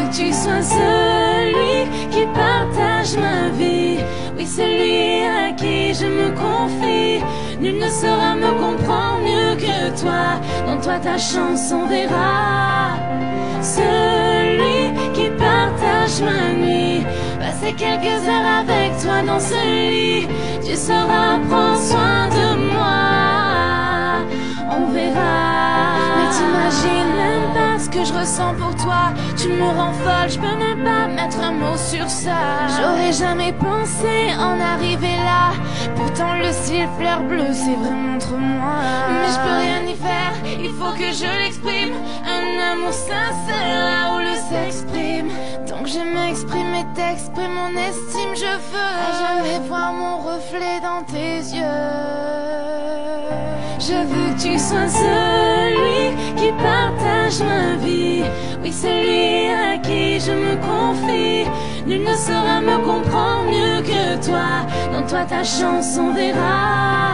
que tu sois celui qui partage ma vie. Oui, celui à qui je me confie. Nul ne saura me comprendre mieux que toi. Dans toi ta chanson verra. Celui qui partage ma nuit. Passer quelques heures avec toi dans ce lit. Tu sauras prendre soin de moi. On verra. Mais t'imagines même pas ce que je ressens pour toi. Tu me rends folle, je peux même pas mettre un mot sur ça. J'aurais jamais pensé en arriver là. Pourtant le ciel fleur bleue, c'est vraiment entre moi. Mais je peux rien y faire, il faut que je l'exprime. Un amour sincère là où le s'exprime. Donc je m'exprime et t'exprime mon estime. Je veux à jamais voir mon reflet dans tes yeux. Je veux que tu sois celui qui partage ma vie. Oui, celui à qui je me confie. Nul ne saura me comprendre mieux que toi. Dans toi ta chanson verra.